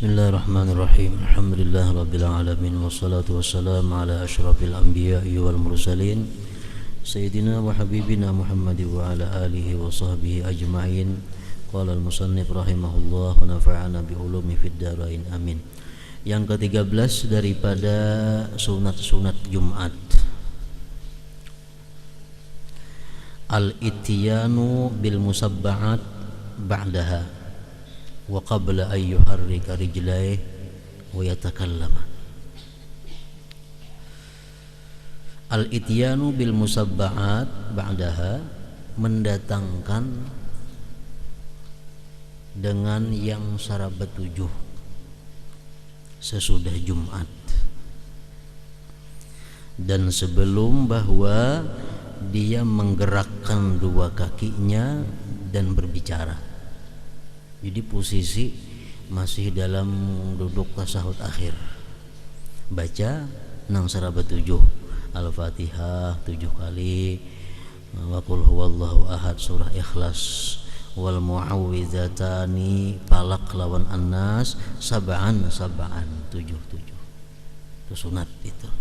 Bismillahirrahmanirrahim. Alhamdulillah rabbil alamin wassalatu wassalamu ala asyrafil anbiya'i wal mursalin sayyidina wa habibina Muhammad wa ala alihi wa sahbihi ajma'in. Qala al-musannif rahimahullah wa nafa'ana bi ulumi fid dharain amin. Yang ke-13 daripada sunat-sunat Jumat, al-ityanu bil musabba'at ba'daha wa qabla an yuharrika rijlaihi wa yatakallama. Al-ityanu bil musabba'at ba'daha, mendatangkan dengan yang sarabat 7 sesudah Jumat dan sebelum, bahwa dia menggerakkan dua kakinya dan berbicara. Jadi posisi masih dalam duduk tasyahud akhir, baca nang sarabat 7 Al-Fatihah 7 kali, wa qul huwallahu ahad, surah Ikhlas, wal muawwidhatani Falaq lawan An-Nas sab'an 7 itu sunat itu.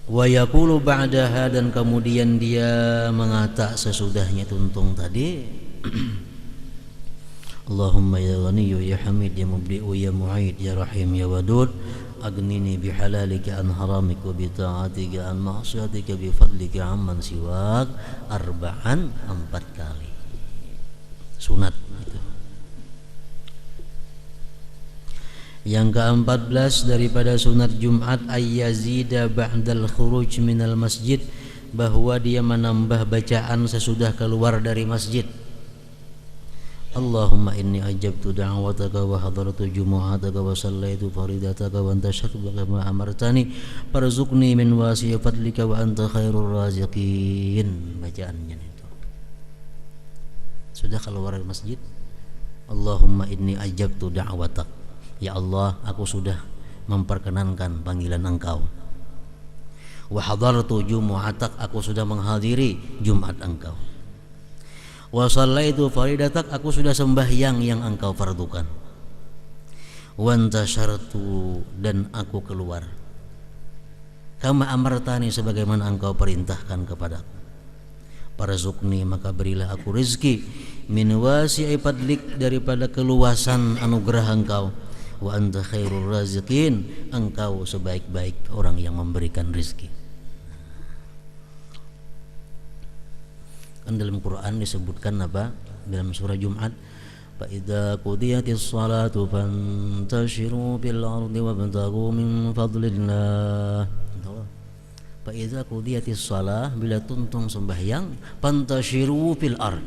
Wa yaqulu ba'daha, dan kemudian dia mengata sesudahnya tuntung tadi, Allahumma ya Ghaniyyu ya Hamid ya Mubdi'u ya Mu'id ya Rahim ya Wadud, agnini bihalalika an haramik wa bita'atika an ma'asiyatika bifadlika amman siwak, arba'an 4 kali. Sunat itu. Yang ke-14 daripada sunat Jumat, ayyazida ba'dal khuruj minal masjid, bahwa dia menambah bacaan sesudah keluar dari masjid. Allahumma inni ajabtu da'wataka wa hadartu jumu'ataka wa sallaitu faridataka wa antashartu kama amartani farzuqni min wasi'i fadlika wa anta khairur raziqin. Bacaannya itu sudah keluar dari masjid. Allahumma inni ajabtu da'watak, ya Allah, aku sudah memperkenankan panggilan Engkau. Wa hadartu jumu'atak, aku sudah menghadiri Jumat Engkau. Wa sallaitu faridatak, aku sudah sembahyang yang Engkau fardukan. Wa antashartu, dan aku keluar. Kama amartani, sebagaimana Engkau perintahkan kepadaku. Parzukni, maka berilah aku rezeki, min wasi'i fadlik, daripada keluasan anugerah Engkau. Wa anta khairur raziqin, Engkau sebaik-baik orang yang memberikan rezeki. Kan dalam Quran disebutkan apa? Dalam surah Jumat, fa idza qudiyatis salatu fantashiru fil ardi wabtaghu min fadlillah. Fa idza qudiyatis shalah, bila tuntung sembahyang, fantashiru fil ard,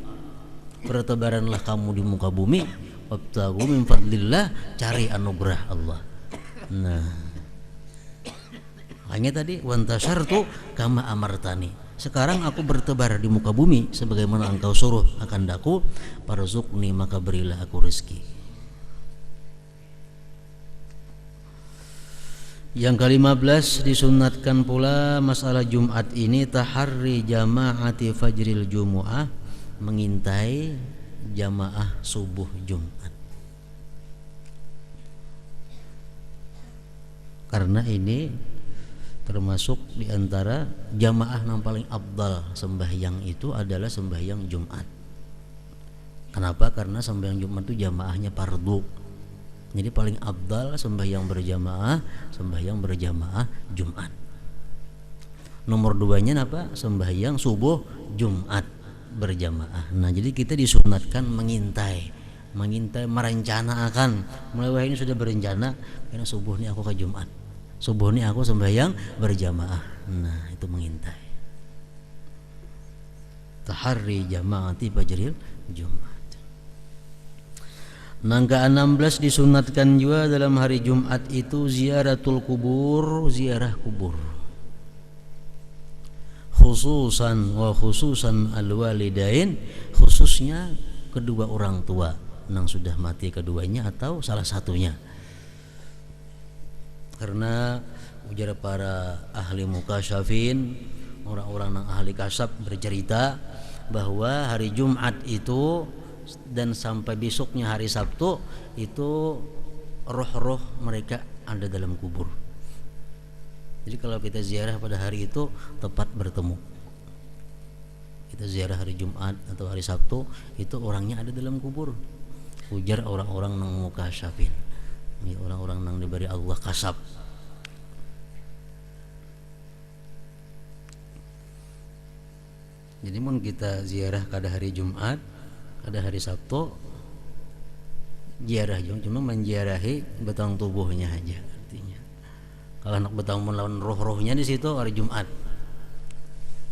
bertebaranlah kamu di muka bumi, wabtaghu min fadlillah, cari anugerah Allah. Nah, hanya tadi wantashartu kama amartani, sekarang aku bertebar di muka bumi sebagaimana Engkau suruh akan daku, parzukni, maka berilah aku rezeki. Yang ke-15 disunatkan pula masalah Jumat ini, taharri jama'ati fajril jumu'ah, mengintai jamaah subuh Jumat. Karena ini termasuk diantara jamaah yang paling afdal sembahyang itu adalah sembahyang Jumat. Kenapa? Karena sembahyang Jumat itu jamaahnya fardu. Jadi paling afdal sembahyang berjamaah Jumat. Nomor 2-nya apa? Sembahyang subuh Jumat berjamaah. Nah, jadi kita disunatkan mengintai, merencanakan. Mulai ini sudah berencana, karena subuh ini aku ke Jumat, subuh ini aku sembahyang berjamaah. Nah, itu mengintai. Taharri jama'ati fajril Jumat. Nangka 16 disunatkan juga dalam hari Jumat itu ziaratul kubur, ziarah kubur. Khususan al-walidain, khususnya kedua orang tua yang sudah mati keduanya atau salah satunya. Karena ujar para ahli mukasyafin, orang-orang yang ahli kasab bercerita bahwa hari Jumat itu dan sampai besoknya hari Sabtu itu roh-roh mereka ada dalam kubur. Jadi kalau kita ziarah pada hari itu tepat bertemu. Kita ziarah hari Jumat atau hari Sabtu itu orangnya ada dalam kubur. Ujar orang-orang nang mukasyafin, orang-orang nang diberi Allah kasab. Jadi mun kita ziarah kada hari Jumat, kada hari Sabtu, ziarah cuma menziarahi batang tubuhnya aja artinya. Kalau anak batang melawan roh-rohnya di situ hari Jumat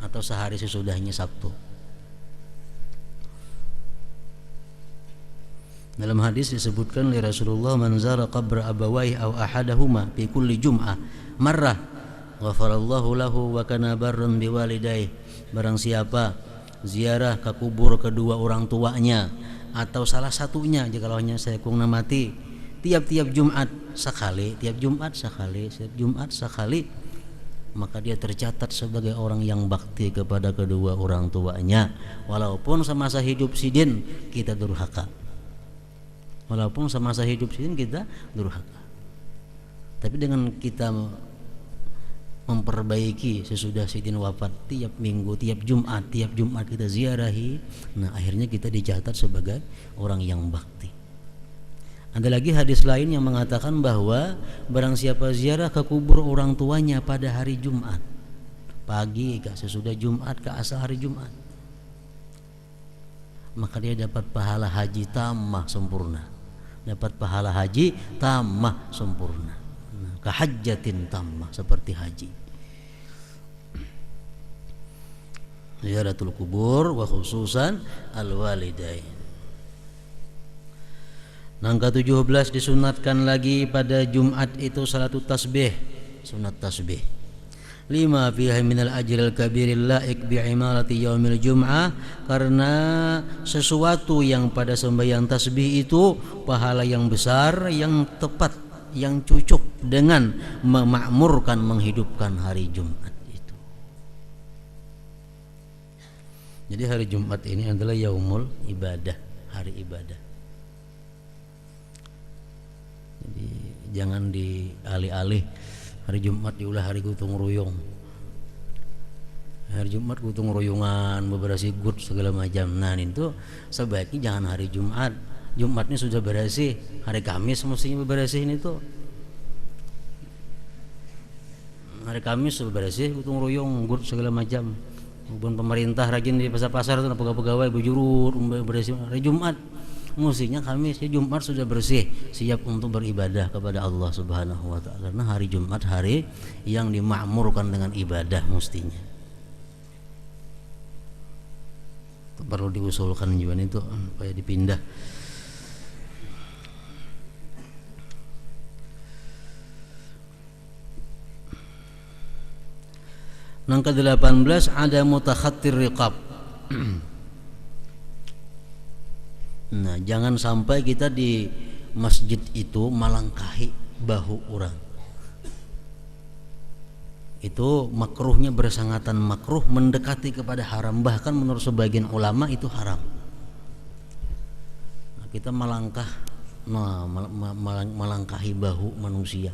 atau sehari sesudahnya Sabtu. Dalam hadis disebutkan oleh Rasulullah, man zara qabra abawaihi aw ahadahuma fi kulli jum'ah marrah ghafarallahu lahu wa kana barran biwalidayhi. Barang siapa ziarah ke kubur kedua orang tuanya atau salah satunya, jikalaunya sayakung mati, tiap-tiap Jumat sekali, tiap Jumat sekali, setiap Jumat sekali, maka dia tercatat sebagai orang yang bakti kepada kedua orang tuanya, walaupun semasa hidup sidin kita durhaka. Walaupun semasa hidup sidin kita durhaka. Tapi dengan kita memperbaiki sesudah sidin wafat, tiap minggu, tiap Jumat kita ziarahi, nah akhirnya kita dicatat sebagai orang yang bakti. Ada lagi hadis lain yang mengatakan bahwa barang siapa ziarah ke kubur orang tuanya pada hari Jumat, pagi ke sesudah Jumat ke asal hari Jumat, maka dia dapat pahala haji tamah sempurna. Dapat pahala haji tamah sempurna. Kahajjatin tamah, seperti haji. Ziaratul kubur wa khususan al-walidain. Nangka 17 disunatkan lagi pada Jumat itu salatut tasbih, sunat tasbih. 5 fiha minal ajril kabiril laik bi'imarati yaumil jum'ah, karena sesuatu yang pada sembahyang tasbih itu pahala yang besar, yang tepat, yang cocok dengan memakmurkan, menghidupkan hari Jumat itu. Jadi hari Jumat ini adalah yaumul ibadah, hari ibadah. Jadi jangan dialih-alih hari Jumat diulah hari gotong royong. Hari Jumat gotong royongan, bebersih gut segala macam. Nah itu sebaiknya jangan hari Jumat. Jumatnya sudah bersih, hari Kamis mestinya bebersih ini tuh. Hari Kamis sudah bersih, gotong royong, gut segala macam. Maupun pemerintah rajin di pasar-pasar itu pegawai bujurut bersih. Hari Jumat mestinya Kamis, ya Jumat sudah bersih, siap untuk beribadah kepada Allah Subhanahu wa taala. Karena hari Jumat hari yang dimakmurkan dengan ibadah mestinya. Itu perlu diusulkan juga itu supaya dipindah. Nangka 18 ada mutakhattir riqab. Nah, jangan sampai kita di masjid itu melangkahi bahu orang. Itu makruhnya, bersangatan makruh, mendekati kepada haram. Bahkan menurut sebagian ulama itu haram. Nah, kita melangkahi bahu manusia.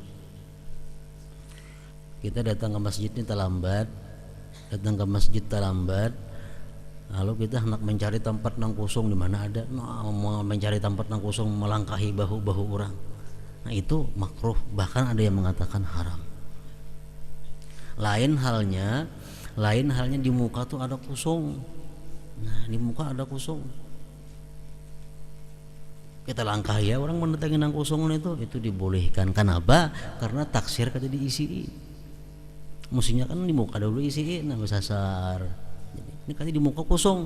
Kita datang ke masjid ini terlambat, lalu kita hendak mencari tempat nang kosong, di mana ada mencari tempat nang kosong, melangkahi bahu-bahu orang. Nah itu makruh, bahkan ada yang mengatakan haram. Lain halnya di muka tuh ada kosong. Nah di muka ada kosong, kita langkahi ya orang mendatangi nang kosong itu dibolehkan. Kenapa? Karena taksir kata diisi. Mestinya kan di muka dulu isi, nah sasar. Ini kali di muka kosong,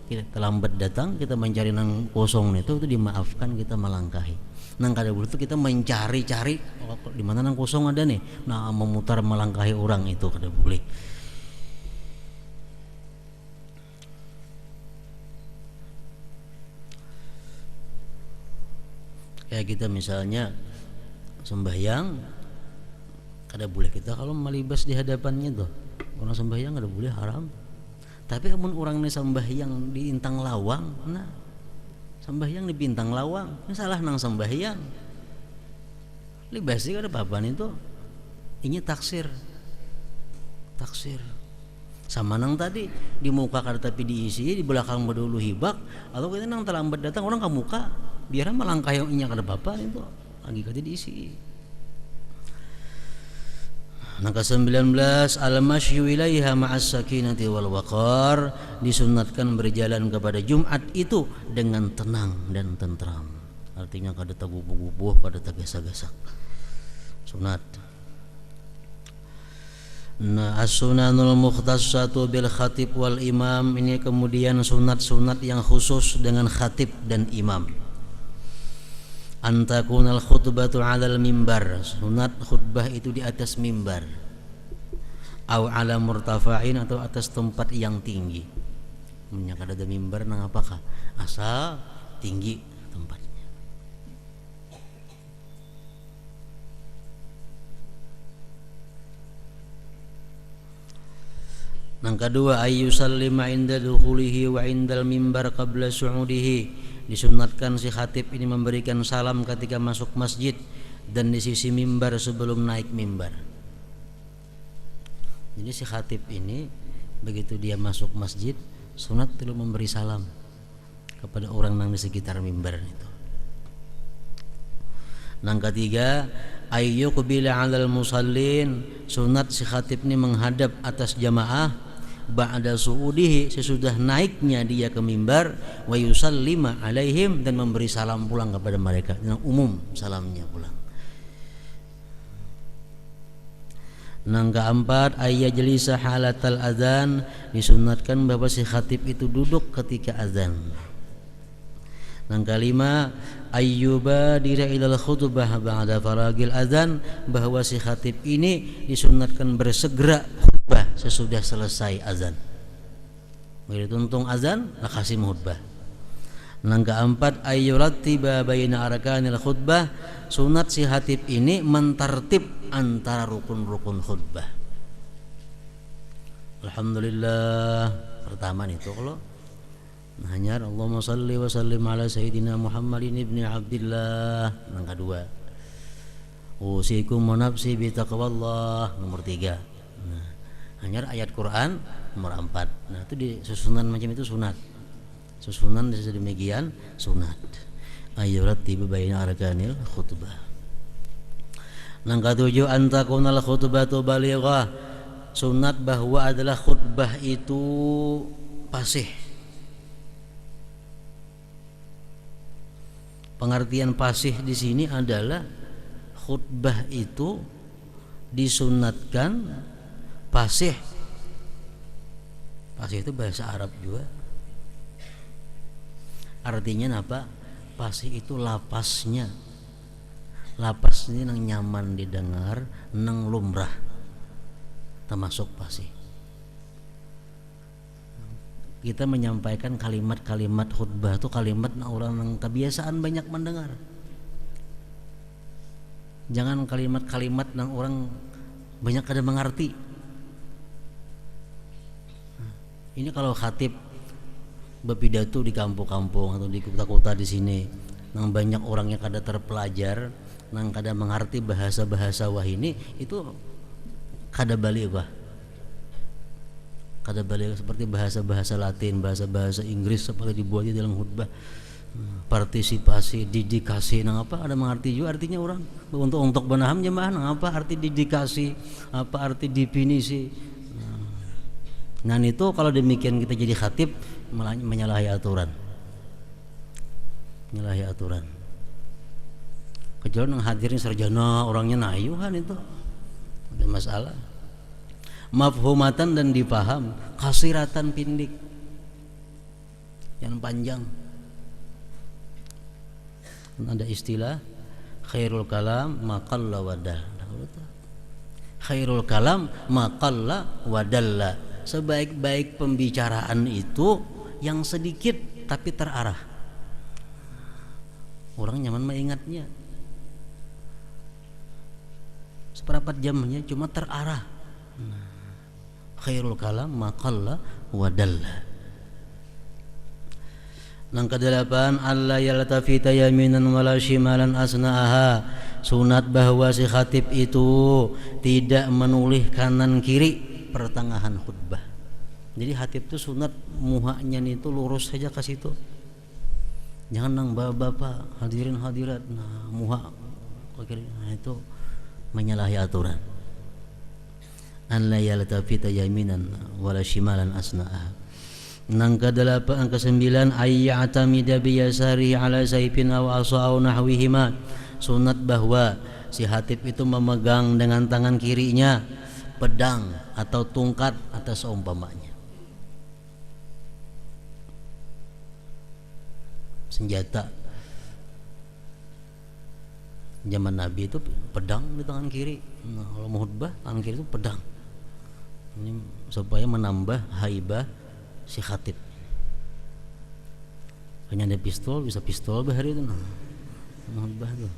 kita terlambat datang, kita mencari nang kosong itu dimaafkan, kita melangkahi. Nang kada dulu itu kita mencari-cari di mana nang kosong ada nih, nah memutar melangkahi orang itu kada boleh. Kayak kita misalnya sembahyang, kada boleh kita kalau melibas di hadapannya tuh orang sembahyang, kada boleh, haram. Tapi amun orang ini sembahyang di intang lawang, nah Sembahyang di bintang lawang, ini salah nang sembahyang. Libasi kada papan itu, ini taksir. Sama nang tadi di muka kada tapi diisi, di belakang berdulu hibak, atau kita nang terlambat datang orang ke muka, biar melangkah yang inya kada papan itu lagi kada diisi. Nah ke-19 al-masyu ilaiha ma'as sakinati wal waqar, disunatkan berjalan kepada Jumat itu dengan tenang dan tentram. Artinya kada tagubuh-gubuh, kada tagasak-gasak. Sunat. Nah as-sunanul mukhtassatu bil khatib wal imam, ini kemudian sunat-sunat yang khusus dengan khatib dan imam. Antakunal khutbatu 'alal mimbar, sunat khutbah itu di atas mimbar, au 'ala murtafa'in, atau atas tempat yang tinggi. Punya kada ada mimbar nang apakah asal tinggi tempatnya. Nang kedua ayyusallima 'inda dukhulihi wa 'indal mimbar qabla su'udihi, disunatkan si khatib ini memberikan salam ketika masuk masjid dan di sisi mimbar sebelum naik mimbar. Jadi si khatib ini begitu dia masuk masjid sunat perlu memberi salam kepada orang yang di sekitar mimbar itu. Nang ketiga ayyuqbila 'alal musallin, sunat si khatib ini menghadap atas jamaah ba'da su'udihi, sesudah naiknya dia ke mimbar, wa yusallima alaihim, dan memberi salam pulang kepada mereka yang umum salamnya pulang. Nang keempat ayyajlisa halatal adzan, disunatkan bahwa si khatib itu duduk ketika azan. Nang kelima ayyubadira ilal khutbah ba'da faragil adzan, bahwa si khatib ini disunatkan bersegera khutbah sesudah selesai azan. Begitu tuntung azan, nakasih khutbah. Nang keempat ayyurattiba baina arkanil khutbah, sunat si khatib ini mentertib antara rukun-rukun khutbah. Alhamdulillah pertama itu kalau hanya Allahumma salli wa sallim ala sayyidina Muhammadin ibni Abdillah. Nang kedua usikum wa nafsi bi taqwallah. Nomor 3 hanya ayat Quran. Nomor 4, nah itu di susunan macam itu sunat. Susunan sedemikian sunat. Ayyurattiba baina arkanil khutbah. Nang ketujuh antakunal khutbatu balighah, sunat bahwa adalah khutbah itu fasih. Pengertian fasih di sini adalah khutbah itu disunatkan fasih. Fasih itu bahasa Arab juga. Artinya apa? Fasih itu lapasnya. Lapas ini nang nyaman didengar, nang lumrah, termasuk fasih. Kita menyampaikan kalimat-kalimat khutbah itu kalimat orang yang kebiasaan banyak mendengar. Jangan kalimat-kalimat yang orang banyak kada mengerti. Ini kalau khatib berpidato di kampung-kampung atau di kota-kota di sini, nang banyak orang yang kada terpelajar, nang kada mengerti bahasa-bahasa wah ini, itu kada balik wah. Kada balik seperti bahasa-bahasa Latin, bahasa-bahasa Inggris seperti dibuat di dalam khutbah. Partisipasi, didikasi, nang apa ada mengerti juga artinya orang. Untuk benaham jemaah nang apa arti didikasi, apa arti definisi. Nah itu kalau demikian kita jadi khatib menyalahi aturan. Menyalahi aturan. Kecuali yang hadirin sarjana orangnya nayuhan itu ada masalah. Mafhumatan dan dipaham, kasiratan pindik yang panjang. Ada istilah khairul kalam maqalla wadal. Khairul kalam maqalla wadalla. Sebaik-baik pembicaraan itu yang sedikit tapi terarah. Orang nyaman mengingatnya. Seperempat jamnya cuma terarah. Khairul kalam maqalla wadalla. Yang kedelapan, alla yaltafita yaminan wala shimalan asna'aha. Sunat bahwa si khatib itu tidak menoleh kanan kiri pertengahan khutbah. Jadi khatib itu sunat muhanya itu lurus saja ke situ. Jangan nang bapak hadirin hadirat nah muha ke kiri. Nah, itu menyalahi aturan. Alla yaltafita yaminan wala shimalan asna'aha. Yang kedelapan, kesembilan, ayya'tamida biyasari ala saifin aw asa aw nahwihima. Sunat bahwa si khatib itu memegang dengan tangan kirinya pedang atau tungkat atau seumpamanya. Senjata zaman Nabi itu pedang di tangan kiri. Nah, kalau mau khutbah tangan kiri itu pedang. Ini supaya menambah haibah si khatib. Hanya ada pistol, bisa pistol bahari itu nah. Khutbah tuh.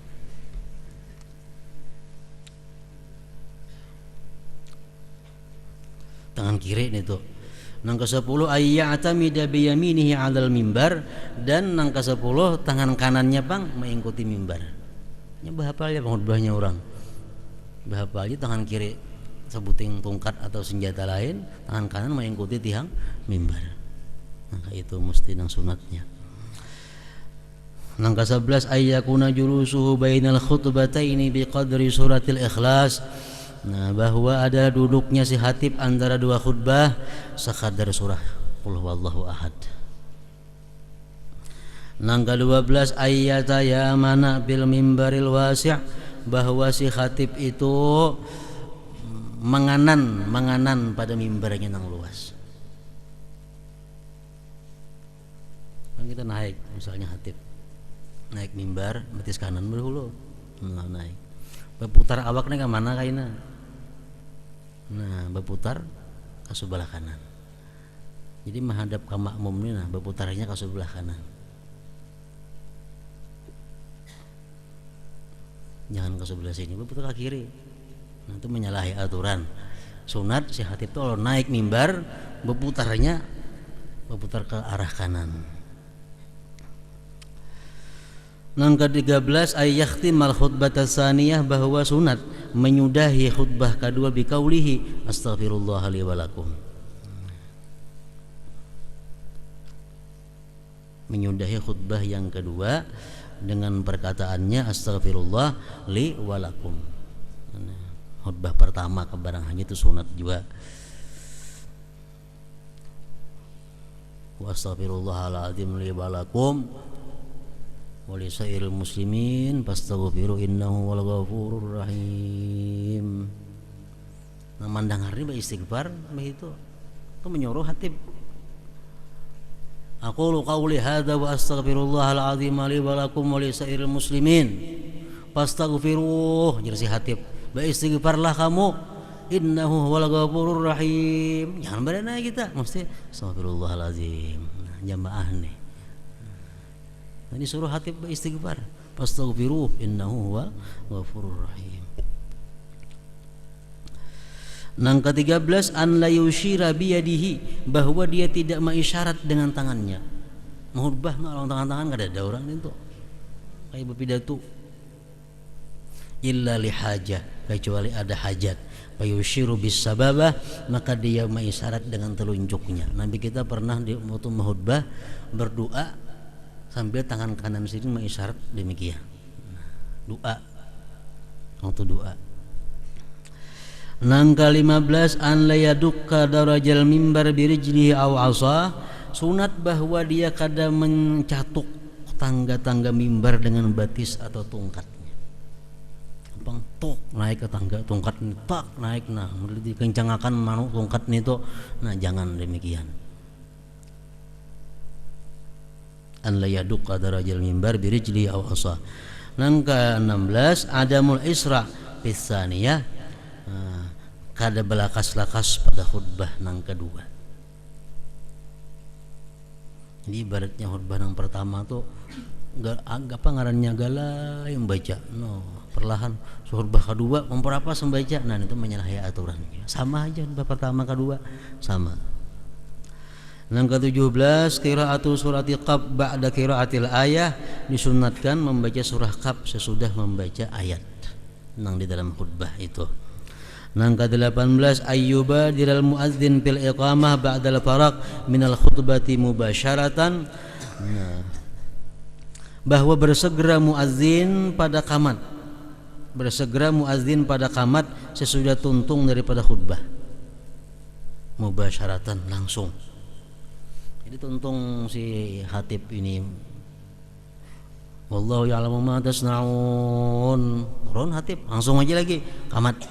Tangan kiri nih tuh. Nang ke-10 ayya'tamida biyaminihi 'alal mimbar, dan nang ke-10 tangan kanannya bang mengikuti mimbar. Nya bahapal ya khutbahnya orang. Bahapal aja tangan kiri sebuting tungkat atau senjata lain, tangan kanan mengikuti tiang mimbar. Nah, itu mesti nang sunatnya. Nang ke-11 ayyakuna julusuhu bainal khutbataini biqadri suratil ikhlas. Nah, bahwa ada duduknya si khatib antara dua khutbah sekadar surah Qul huwallahu ahad. Nang ke-12 ayyata ya mana bil mimbaril wasi', bahwa si khatib itu menganan pada mimbarnya yang luas. Kan kita naik misalnya khatib naik mimbar betis kanan berhulu naik berputar awaknya ke mana kaina. Nah berputar ke sebelah kanan, jadi menghadap ke makmum ini, nah berputarnya ke sebelah kanan, jangan ke sebelah sini, berputar ke kiri. Nah, itu menyalahi aturan. Sunat si khatib itu kalau naik mimbar berputar ke arah kanan. Yang ke-13 ayyakhtimal khutbata tsaniyah, bahwa sunat menyudahi khutbah kedua biqaulihi astaghfirullah li wa lakum. Menyudahi khutbah yang kedua dengan perkataannya astaghfirullah li wa lakum. Khutbah pertama kebarang hanya itu sunat juga. Wa astaghfirullahaladzim li wa lakum wa li sairil muslimin fastaghfiru innahu wal ghafurur rahim. Nah, mandang hari istighfar begitu. Itu menyuruh khatib. Aqulu qawli hadza wa astaghfirullahaladzim li wa lakum wa li sairil muslimin fastaghfiruh. Jadi si khatib, beristighfarlah kamu, innahu wal ghafurur rahim. Jangan berenang kita, mesti astagfirullahaladzim. Nah, jamaah nih. Nah, disuruh khatib beristighfar, fastaghfiruh innahu wal ghafurur rahim. Nang ke-13 an la yushira biyadihi, bahwa dia tidak mengisyarat dengan tangannya. Khutbah ngalong tangan-tangan enggak ada orang itu. Kayak berpidato. Illa lihajah, kecuali ada hajat. Fayushiru bis sababah, maka dia mengisyarat dengan telunjuknya. Nabi kita pernah di waktu khutbah berdoa sambil tangan kanan sini mengisyarat demikian. Doa. Waktu doa. Nang ke-15 an la yadukka darajal mimbar birijlihi aw asa, sunat bahwa dia kada mencatuk tangga-tangga mimbar dengan batis atau tungkatnya. Bang tok naik ke tangga tungkat ni tak naik, nah dikencangakan manuk tungkat ni to, nah jangan demikian. An la yadukka darajal mimbar birijlihi aw asa. Nang ke-16 adamul isra fis tsaniyah, kada belakas-lakas pada khutbah nang kedua. Jadi ibaratnya khutbah nang pertama tuh apa ngarannya galai yang baca, no perlahan. Khutbah kedua memperapa sembaca, nah itu menyalahi aturan. Sama aja khutbah pertama kedua sama. Yang ke-17 qiraatu surati Qaf ba'da qiraatil ayah, disunatkan membaca surah Qaf sesudah membaca ayat nang di dalam khutbah itu. Yang ke-18 ayyuba dilal muadzin fil iqamah ba'dal faraq minal khutbati mubasyaratan. Bahwa bersegera muadzin pada qamat, bersegera muadzin pada qamat sesudah tuntung daripada khutbah. Mubasyaratan, langsung. Jadi tuntung si khatib ini, wallahu ya'lamu ma tasna'un, turun khatib langsung aja lagi qamat,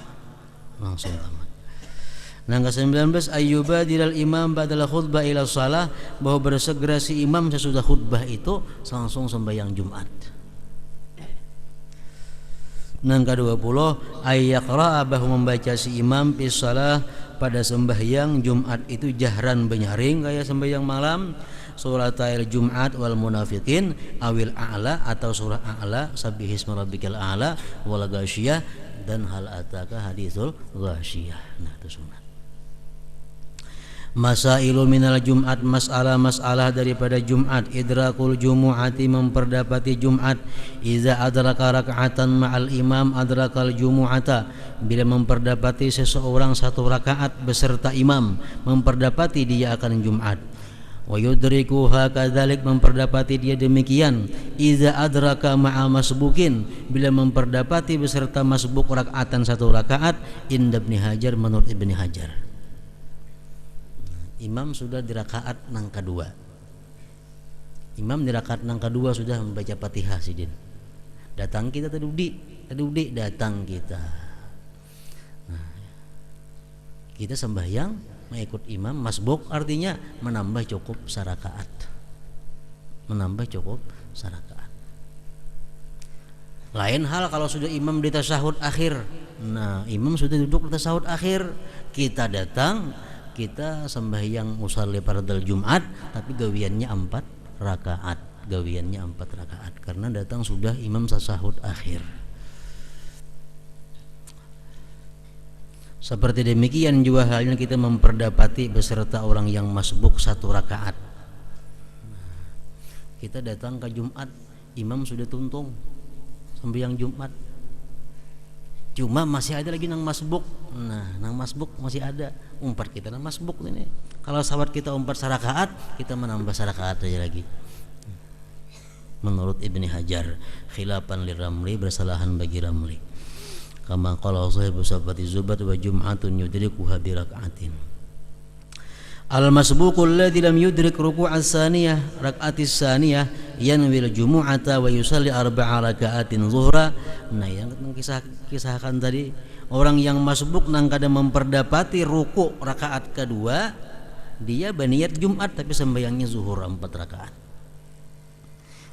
langsung qamat. Nah, ke-19 ayyuba dilal imam ba'dal khutbah ila shalah, bahwa bersegera si imam sesudah khutbah itu langsung sembahyang Jumat. Nah, ke-20 ayyaqra'a, bahwa membaca si imam fi shalah pada sembahyang Jumat itu jahran benyaring kayak sembahyang malam, suratul Jumat wal munafiqin awil a'la, atau surah a'la sabbihisma rabbikal a'la wal ghasyiyah, dan hal ataka haditsul ghasyiyah. Nah, itu sunat. Masailu minal Jumat, masalah daripada Jumat. Idrakul jumu'ati, memperdapati Jumat. Iza adraka raka'atan ma'al imam adrakal jumu'ata, bila memperdapati seseorang satu rakaat beserta imam, memperdapati dia akan Jumat. Wa yudrikuha kadzalik, memperdapati dia demikian. Iza adraka ma'a masbukin, bila memperdapati beserta masbuk rakaatan satu rakaat. Inda Ibnu Hajar, menurut Ibnu Hajar, imam sudah di rakaat nang kedua. Imam di rakaat nang kedua sudah membaca Fatihah sidin. Datang kita tadi datang kita. Nah, kita sembahyang mengikut imam masbuk, artinya menambah cukup sarakaat. Menambah cukup sarakaat. Lain hal kalau sudah imam di tasyahud akhir. Nah, imam sudah duduk di tasyahud akhir, kita datang, kita sembahyang usalli fardal Jumat, tapi gawiannya 4 rakaat. Gawiannya 4 rakaat karena datang sudah imam tasyahud akhir. Seperti demikian juga halnya kita memperdapati beserta orang yang masbuk 1 rakaat. Kita datang ke Jumat, imam sudah tuntung sembahyang Jumat, cuma masih ada lagi nang masbuk. Nah, nang masbuk masih ada, umpat kita nang masbuk ini. Kalau sahabat kita umpat sarakaat, kita menambah sarakaat aja lagi. Menurut Ibnu Hajar, khilafan liramli, bersalahan bagi Ramli. Kama qala sahibu sabati zubat wa jum'atun yudrikuha bi raka'atin. Al-masbuqul ladzi lam yudrik ruku'as saniyah raka'atis saniyah yanwil jumu'ata wa yusalli 4 raka'atin zuhra. Nah, yang kisahkan tadi, orang yang masbuk nang kada memperdapati ruku' rakaat kedua, dia berniat Jumat tapi sembahyangnya zuhur 4 rakaat.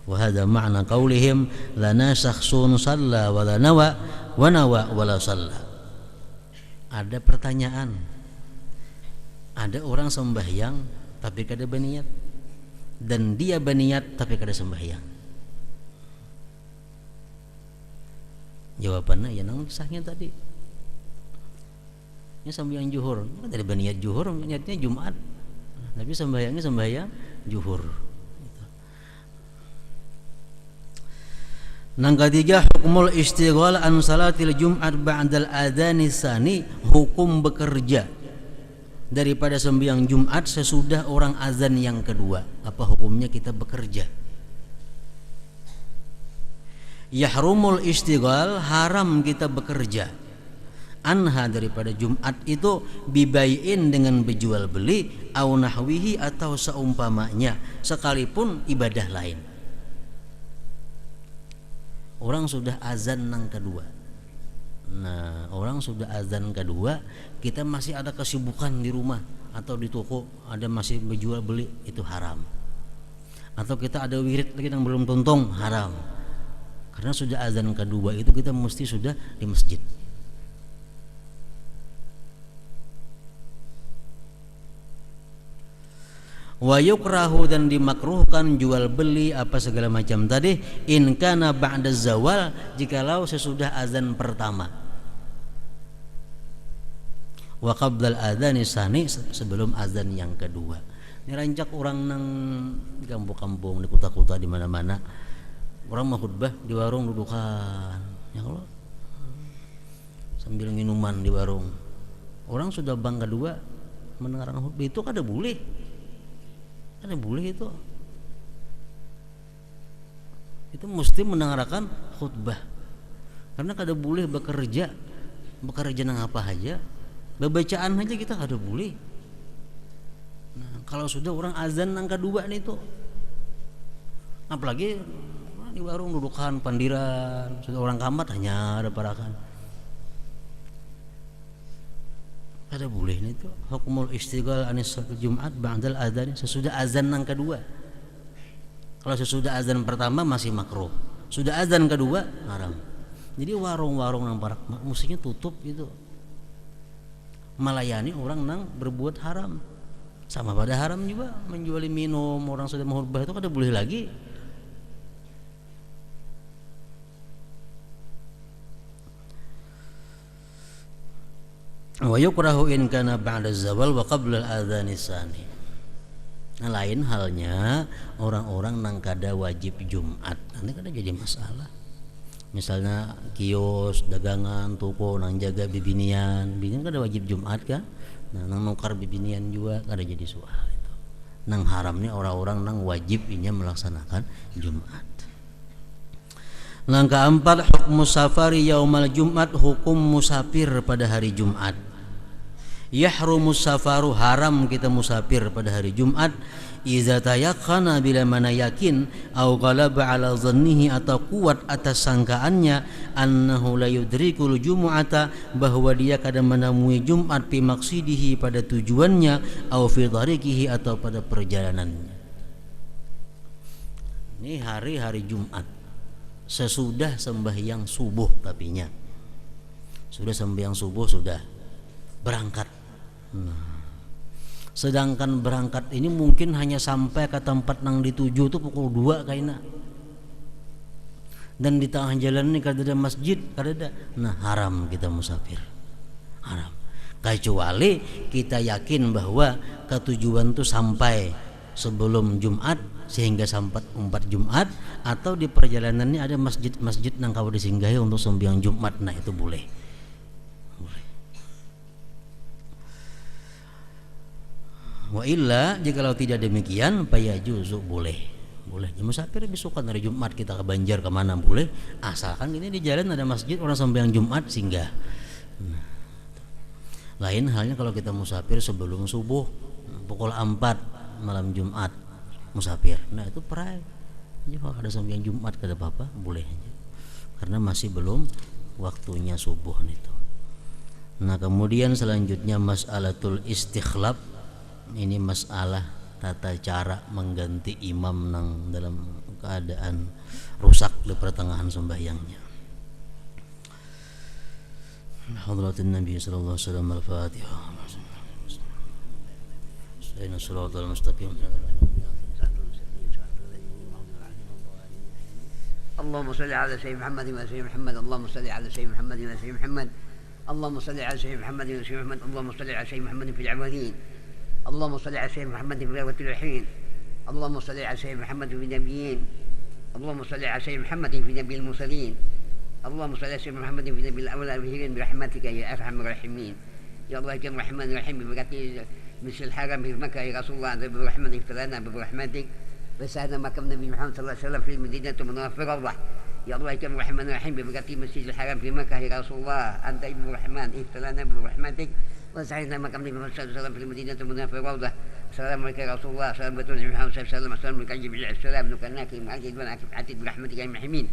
Wa hadza ma'na qaulihim lana syakhsun shalla wa la nawa wa nawa wa la shalla. Ada pertanyaan, ada orang sembahyang tapi kada berniat, dan dia berniat tapi kada sembahyang. Jawabannya ya nang kisahnya tadi. Ini sembahyang zuhur, kada berniat zuhur, niatnya Jumat, tapi sembahyangnya sembahyang zuhur. Nang ketiga, hukumul istighal an salatil Jumat ba'dal adzani tsani, hukum bekerja daripada sembahyang Jumat sesudah orang azan yang kedua. Apa hukumnya kita bekerja? Yahrumul istighal, haram kita bekerja. Anha, daripada Jumat itu, bibai'in, dengan berjual beli, au nahwihi, atau seumpamanya, sekalipun ibadah lain. Orang sudah azan nang kedua. Nah, orang sudah azan kedua, kita masih ada kesibukan di rumah atau di toko, ada masih berjual beli, itu haram. Atau kita ada wirid lagi yang belum tuntung, haram. Karena sudah azan kedua itu kita mesti sudah di masjid. Wa yukrahu, dan dimakruhkan jual beli apa segala macam tadi, in kana ba'da zawal, jikalau sesudah azan pertama. Wa qabdal adzani tsani, sebelum azan yang kedua. Ini rancak orang nang kampung-kampung di kota-kota di mana-mana. Orang mau khutbah di warung dudukan. Ya Allah. Sambil minuman di warung. Orang sudah bangga dua mendengarkan khutbah itu kada boleh. Kada boleh itu. Itu mesti mendengarkan khutbah. Karena kada boleh bekerja nang apa aja. Bacaan aja kita kada boleh. Nah, kalau sudah orang azan nang kedua nih tuh, apalagi di warung dudukan pandiran, sudah orang kamat hanya ada parakan. Kada boleh nih tuh. Hukumul istighal anis salat Jumat ba'dal adzan, sesudah azan nang kedua. Kalau sesudah azan pertama masih makruh. Sudah azan kedua haram. Jadi warung-warung nang parak musiknya tutup gitu. Melayani orang nang berbuat haram. Sama pada haram juga menjual minum, orang sudah mau khutbah itu kada boleh lagi. Wa yukrahu in kana ba'da zawal wa qabla al-adzan tsani. Nah, lain halnya orang-orang nang kada wajib Jumat. Nanti kada jadi masalah. Misalnya kios, dagangan, toko nang jaga bibinian kada wajib Jumat kan? Nah, nang nukar bibinian juga kada jadi soal itu. Nang haramnya orang-orang nang wajib inya melaksanakan Jumat. Langkah 4, hukum safari yaumal Jumat, hukum musafir pada hari Jumat. Yahrumus safaru, haram kita musafir pada hari Jumat iza tayaqqana, bila mana yakin, au ghalaba ala dhannihi, atau kuat atas sangkaannya, annahu la yudrikul jumu'ata, bahwa dia kadang menemui Jumat fi maqsidihi, pada tujuannya, au fi dharikihi, atau pada perjalanannya. Ini hari Jumat sesudah sembahyang subuh, tapinya sudah sembahyang subuh sudah berangkat. Nah, sedangkan berangkat ini mungkin hanya sampai ke tempat nang dituju itu pukul 2 kayaknya. Dan di tengah jalan ini kada ada masjid, kada ada. Nah, haram kita musafir. Haram. Kecuali kita yakin bahwa ketujuan itu sampai sebelum Jumat sehingga sampai 4 Jumat, atau di perjalanannya ada masjid nang kau disinggahi untuk sembahyang Jumat. Nah, itu boleh. Wa illa, jikalau tidak demikian, fayajuzu, boleh musafir besokan hari Jumat kita ke Banjar kemana boleh, asalkan ini di jalan ada masjid orang sembahyang Jumat singgah. Nah, lain halnya kalau kita musafir sebelum subuh pukul 4 malam Jumat musafir, nah itu perai ya, kalau ada sembahyang Jumat kada apa-apa, boleh aja karena masih belum waktunya subuh itu. Nah, kemudian selanjutnya mas'alatul istikhlaf. Ini masalah tata cara mengganti imam nang dalam keadaan rusak di pertengahan sembahyangnya. Hadratin Nabi sallallahu alaihi wasallam, al-Fatihah. Sayyidina shiratal mustaqim. اللهم صل على سيدنا محمد وعلى سيدنا محمد. اللهم صل على سيدنا محمد وعلى سيدنا محمد. اللهم صل على سيدنا محمد وعلى سيدنا محمد. اللهم صل على سيدنا محمد في الأولين. اللهم صل على سيدنا محمد في الآخرة الحين. اللهم صل على سيدنا محمد في النبيين. اللهم صل على سيدنا محمد في نبي المرسلين. اللهم صل على سيدنا محمد في نبي الأولين برحمتك يا أرحم الراحمين. يا الله يا الرحمن الرحيم، ببركة مثل الحرم في مكة يا رسول الله، برحمتك اغفر برحمتك وسعدنا مكة النبي محمد صلى الله عليه وسلم في المدينة المنورة الله. يا الله يا الرحمن الرحيم، ببركة مسجد الحرم في مكة يا رسول الله، أنت ابن الرحمن اغفر لنا برحمتك وسعدنا مكة النبي محمد صلى الله عليه وسلم في المدينة المنورة. السلام عليك يا رسول الله، السلام عليكم محمد صلى الله عليه وسلم، السلام عليك جبريل عليه السلام، نكناك معجد ونعكف عتيد برحمتك يا المحمين.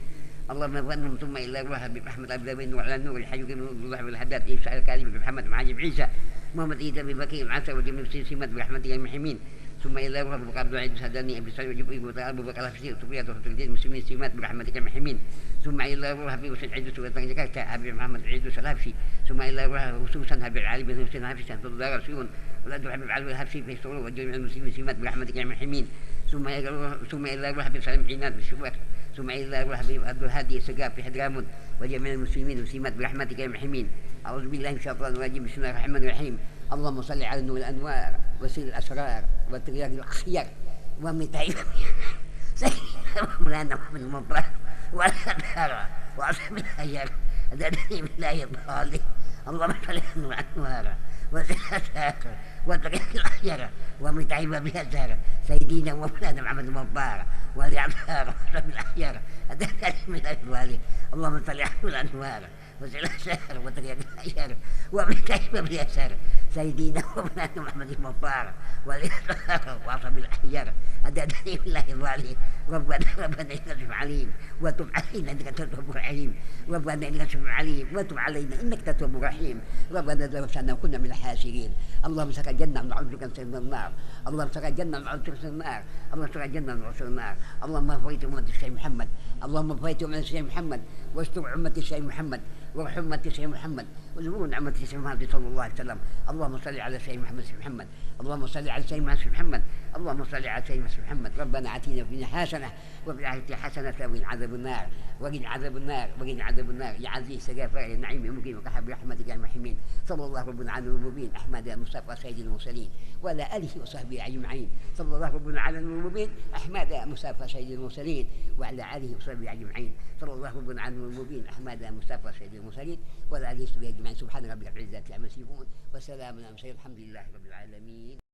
اللهم ظنهم ثم إلا روح برحمة أبي الأمين وعلى النور الحي من الله والحداد إيسا الكريم بمحمد معاجب عيسى محمد إيدا ببكير العسى وجميع سيمات برحمتك يا المحمين. ثم إلا روح بقبض عيد سداني أبي سعيد وجب إيق وتعالى ببكر الفسير وطبيعة وحطلتين المسلمين سيمات برحمتك يا المحمين. ثم إلا روح بوسن عيد سورة جكاكتا أبي محمد عيد سلافشي. ثم إلا روح خصوصا أبي العالي بن حسين هافشي سنة الله رسول ولا حبيب العلوي الهافشي في سرور وجميع المسلمين سيمات برحمتك يا المحمين. ثم إلا روح بسلام عينات بالشباك. ثم إلا روح عبد الهادي السقاف في حضرموت وجميع المسلمين وسيمات برحمتك يا المحمين. أعوذ بالله من الشيطان الرجيم، بسم الله الرحمن الرحيم. اللهم صل على نور الأنوار وسيل الأسرار والترياق الأخير ومتعب سيدنا مولانا محمد المطهر والأنهار وأصحاب الخير الذي بالله الضالين اللهم صل على نور الأنوار وسيل الأسرار والترياق الأخير ومتعب بها الزهر سيدنا ومولانا محمد المطهر والأنهار وأصحاب الخير الذي بالله الضالين اللهم صل على نور الأنوار وسيل الأسرار والترياق الأخير ومتعب بها الزهر سيدنا ومولانا محمد المطهر والإصرار وأصحاب الأحجار أداني بالله الظالم ربنا إنك تتوب عليم وتب علينا إنك تتوب رحيم ربنا إنك تتوب عليم وتب علينا إنك تتوب رحيم ربنا ذنبنا وكنا من الحاسرين اللهم سقى الجنة ونعوذ بك من النار اللهم سقى الجنة ونعوذ بك من النار اللهم سقى الجنة ونعوذ بك من النار اللهم فويت أمة الشيخ محمد اللهم فويت أمة الشيخ محمد واستر أمة الشيخ محمد وارحم أمة الشيخ محمد وزبون أمة الشيخ محمد صلى الله عليه وسلم اللهم صل على سيدنا محمد اللهم صل على سيدنا محمد اللهم صل على سيدنا محمد ربنا آتنا في الدنيا حسنة وفي الآخرة حسنة وقنا عذاب النار وقنا عذاب النار وقنا عذاب النار يا عزيز سقافة يا نعيم مقيم وكحب برحمتك يا المحمين صلى الله ربنا على المبين أحمد المصطفى سيد المرسلين وعلى آله وصحبه أجمعين صلى الله ربنا على المبين أحمد مصطفى سيد المرسلين وعلى آله وصحبه أجمعين صلى الله ربنا على المبين أحمد مصطفى سيد المرسلين وعلى آله وصحبه أجمعين سبحان ربك رب العزة عما يصفون وسلام على المرسلين الحمد لله رب العالمين.